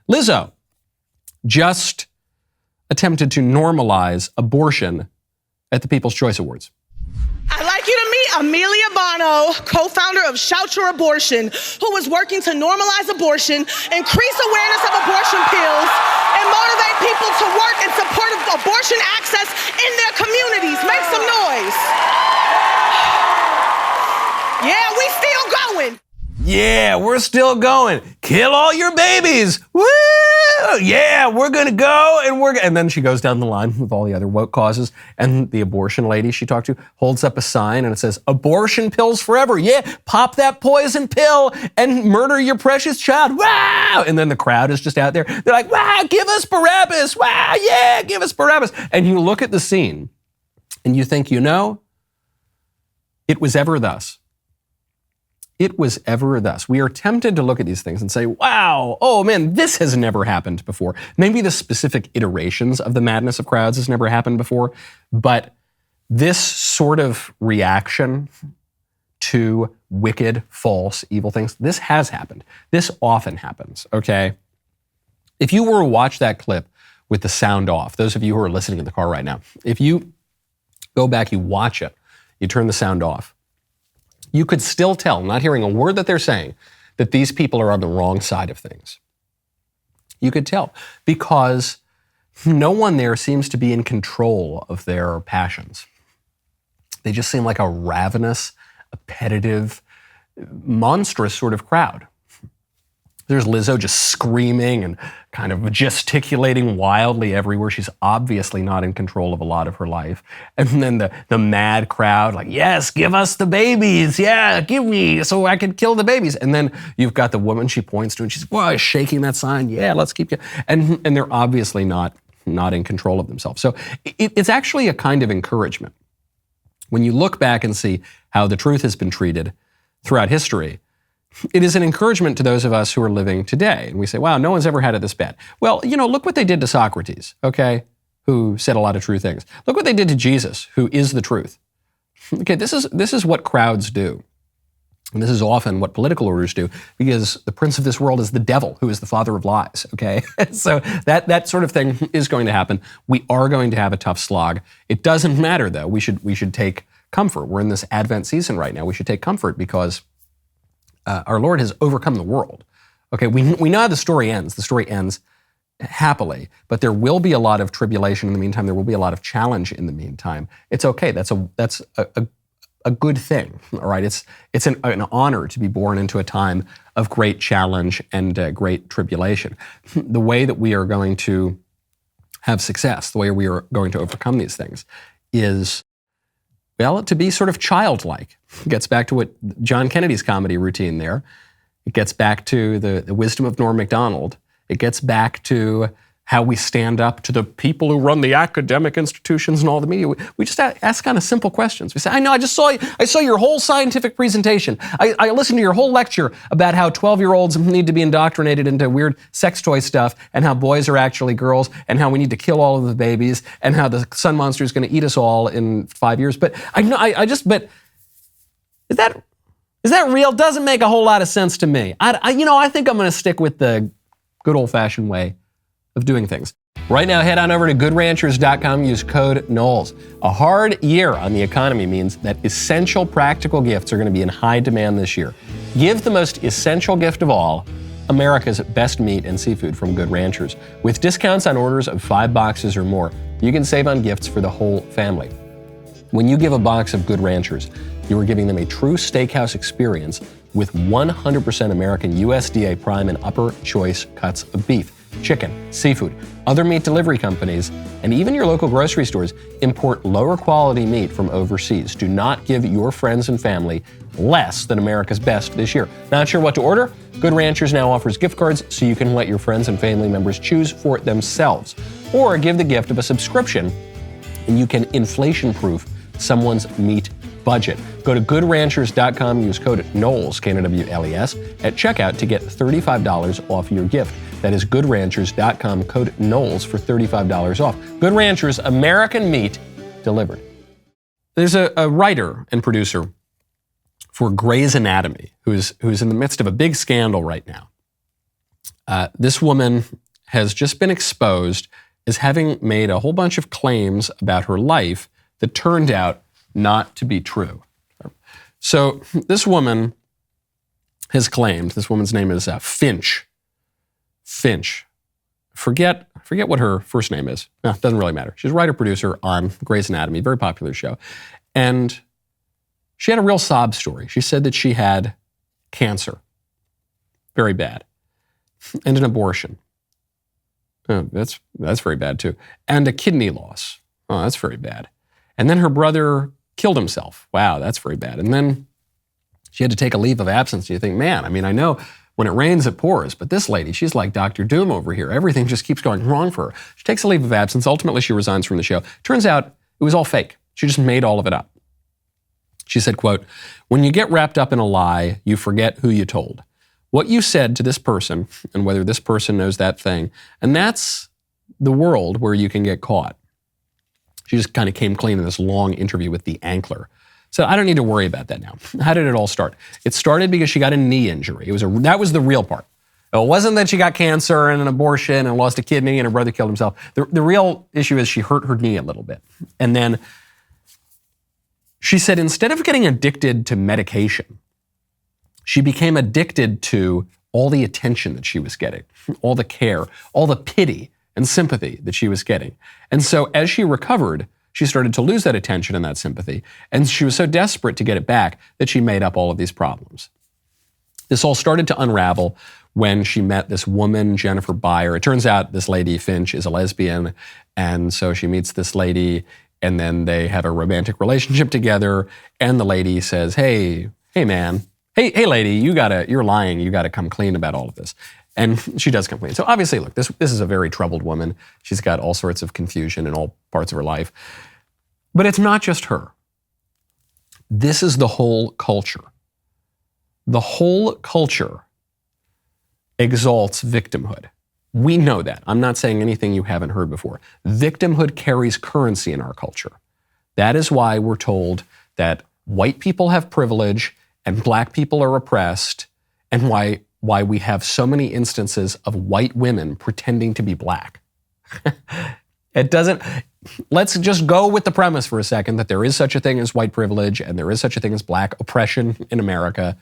Lizzo just attempted to normalize abortion at the People's Choice Awards. I'd like you to meet Amelia Bono, co-founder of Shout Your Abortion, who is working to normalize abortion, increase awareness of abortion pills, and motivate people to work in support of abortion access in their communities. Make some noise. Yeah, we still going. Yeah, we're still going. Kill all your babies. Woo! Yeah, we're going to go and then she goes down the line with all the other woke causes, and the abortion lady she talked to holds up a sign and it says, "Abortion pills forever. Yeah, pop that poison pill and murder your precious child." Wow! And then the crowd is just out there. They're like, "Wow, give us Barabbas. Wow, yeah, give us Barabbas." And you look at the scene and you think, it was ever thus. It was ever thus. We are tempted to look at these things and say, wow, oh man, this has never happened before. Maybe the specific iterations of the madness of crowds has never happened before, but this sort of reaction to wicked, false, evil things, this has happened. This often happens, okay? If you were to watch that clip with the sound off, those of you who are listening in the car right now, if you go back, you watch it, you turn the sound off, you could still tell, not hearing a word that they're saying, that these people are on the wrong side of things. You could tell because no one there seems to be in control of their passions. They just seem like a ravenous, appetitive, monstrous sort of crowd. There's Lizzo just screaming and kind of gesticulating wildly everywhere. She's obviously not in control of a lot of her life. And then the mad crowd, like, "Yes, give us the babies. Yeah, give me so I can kill the babies." And then you've got the woman she points to and she's, "Wow," shaking that sign. "Yeah, let's keep going." And they're obviously not in control of themselves. So it's actually a kind of encouragement. When you look back and see how the truth has been treated throughout history, it is an encouragement to those of us who are living today. And we say, wow, no one's ever had it this bad. Well, look what they did to Socrates, okay, who said a lot of true things. Look what they did to Jesus, who is the truth. Okay, this is what crowds do. And this is often what political orders do, because the prince of this world is the devil, who is the father of lies, okay? So that sort of thing is going to happen. We are going to have a tough slog. It doesn't matter, though. We should take comfort. We're in this Advent season right now. We should take comfort because our Lord has overcome the world. Okay, we know how the story ends. The story ends happily, but there will be a lot of tribulation in the meantime. There will be a lot of challenge in the meantime. It's okay. That's a good thing. All right, it's an honor to be born into a time of great challenge and great tribulation. The way that we are going to have success, the way we are going to overcome these things, is, well, to be sort of childlike. It gets back to what John Kennedy's comedy routine there. It gets back to the wisdom of Norm Macdonald. It gets back to how we stand up to the people who run the academic institutions and all the media. We just ask kind of simple questions. We say, I saw your whole scientific presentation. I listened to your whole lecture about how 12-year-olds need to be indoctrinated into weird sex toy stuff and how boys are actually girls and how we need to kill all of the babies and how the sun monster is going to eat us all in 5 years. But but is that real? Doesn't make a whole lot of sense to me. I think I'm going to stick with the good old-fashioned way of doing things. Right now, head on over to GoodRanchers.com, use code Knowles. A hard year on the economy means that essential practical gifts are going to be in high demand this year. Give the most essential gift of all, America's best meat and seafood from Good Ranchers. With discounts on orders of 5 boxes or more, you can save on gifts for the whole family. When you give a box of Good Ranchers, you are giving them a true steakhouse experience with 100% American USDA prime and upper choice cuts of beef, chicken, seafood. Other meat delivery companies, and even your local grocery stores, import lower quality meat from overseas. Do not give your friends and family less than America's best this year. Not sure what to order? Good Ranchers now offers gift cards so you can let your friends and family members choose for themselves. Or give the gift of a subscription and you can inflation-proof someone's meat budget. Go to GoodRanchers.com, use code Knowles, K-N-O-W-L-E-S, at checkout to get $35 off your gift. That is GoodRanchers.com, code Knowles for $35 off. Good Ranchers, American meat delivered. There's a writer and producer for Grey's Anatomy who's in the midst of a big scandal right now. This woman has just been exposed as having made a whole bunch of claims about her life that turned out not to be true. So this woman has claimed, this woman's name is Finch. Finch. Forget what her first name is. No, it doesn't really matter. She's a writer-producer on Grey's Anatomy, very popular show. And she had a real sob story. She said that she had cancer. Very bad. And an abortion. Oh, that's very bad too. And a kidney loss. Oh, that's very bad. And then her brother killed himself. Wow, that's very bad. And then she had to take a leave of absence. And you think, man, I mean, I know when it rains, it pours. But this lady, she's like Dr. Doom over here. Everything just keeps going wrong for her. She takes a leave of absence. Ultimately, she resigns from the show. Turns out it was all fake. She just made all of it up. She said, quote, "When you get wrapped up in a lie, you forget who you told. What you said to this person and whether this person knows that thing. And that's the world where you can get caught." She just kind of came clean in this long interview with the Ankler. So I don't need to worry about that now. How did it all start? It started because she got a knee injury. That was the real part. It wasn't that she got cancer and an abortion and lost a kidney and her brother killed himself. The real issue is she hurt her knee a little bit. And then she said instead of getting addicted to medication, she became addicted to all the attention that she was getting, all the care, all the pity and sympathy that she was getting. And so as she recovered, she started to lose that attention and that sympathy. And she was so desperate to get it back that she made up all of these problems. This all started to unravel when she met this woman, Jennifer Beyer. It turns out this lady, Finch, is a lesbian. And so she meets this lady and then they have a romantic relationship together. And the lady says, hey man, hey lady, you're lying. You gotta come clean about all of this. And she does come clean. So obviously, look, this is a very troubled woman. She's got all sorts of confusion in all parts of her life. But it's not just her. This is the whole culture. The whole culture exalts victimhood. We know that. I'm not saying anything you haven't heard before. Victimhood carries currency in our culture. That is why we're told that white people have privilege and black people are oppressed, and why we have so many instances of white women pretending to be black. Let's just go with the premise for a second that there is such a thing as white privilege and there is such a thing as black oppression in America.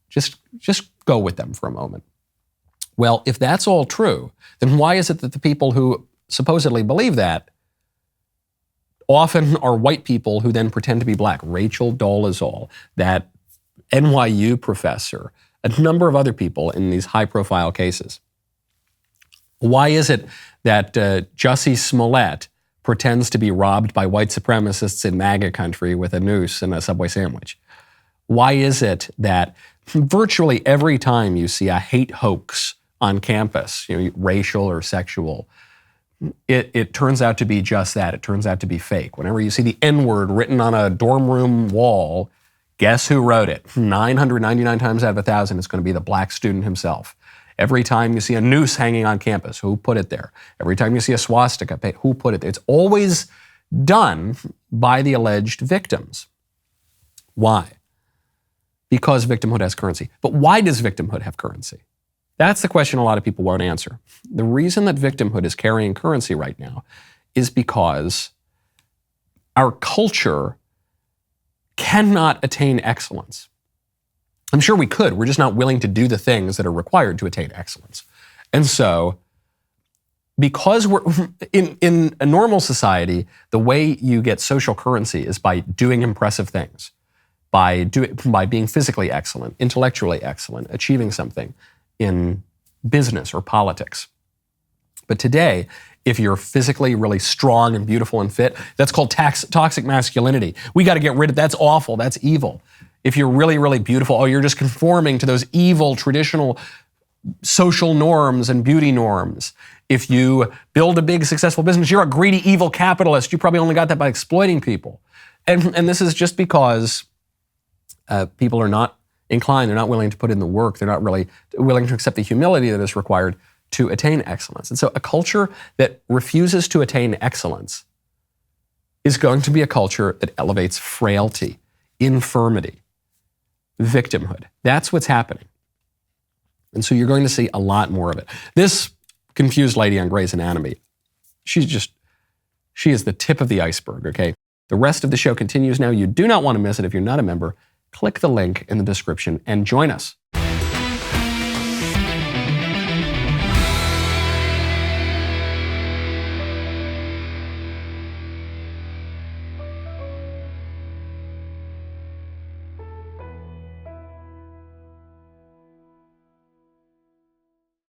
Just go with them for a moment. Well, if that's all true, then why is it that the people who supposedly believe that often are white people who then pretend to be black? Rachel Dolezal, that NYU professor, a number of other people in these high-profile cases. Why is it that Jussie Smollett pretends to be robbed by white supremacists in MAGA country with a noose and a Subway sandwich? Why is it that virtually every time you see a hate hoax on campus, racial or sexual, it turns out to be just that. It turns out to be fake. Whenever you see the N-word written on a dorm room wall, guess who wrote it? 999 times out of 1,000, it's going to be the black student himself. Every time you see a noose hanging on campus, who put it there? Every time you see a swastika, who put it there? It's always done by the alleged victims. Why? Because victimhood has currency. But why does victimhood have currency? That's the question a lot of people won't answer. The reason that victimhood is carrying currency right now is because our culture cannot attain excellence. I'm sure we could. We're just not willing to do the things that are required to attain excellence. And so, because we're in a normal society, the way you get social currency is by doing impressive things, by being physically excellent, intellectually excellent, achieving something in business or politics. But today, if you're physically really strong and beautiful and fit, that's called toxic masculinity. We got to get rid of that's awful. That's evil. If you're really, really beautiful, you're just conforming to those evil traditional social norms and beauty norms. If you build a big successful business, you're a greedy, evil capitalist. You probably only got that by exploiting people. And this is just because people are not inclined, they're not willing to put in the work, they're not really willing to accept the humility that is required to attain excellence. And so a culture that refuses to attain excellence is going to be a culture that elevates frailty, infirmity, victimhood. That's what's happening. And so you're going to see a lot more of it. This confused lady on Grey's Anatomy, she is the tip of the iceberg, okay? The rest of the show continues now. You do not want to miss it if you're not a member. Click the link in the description and join us.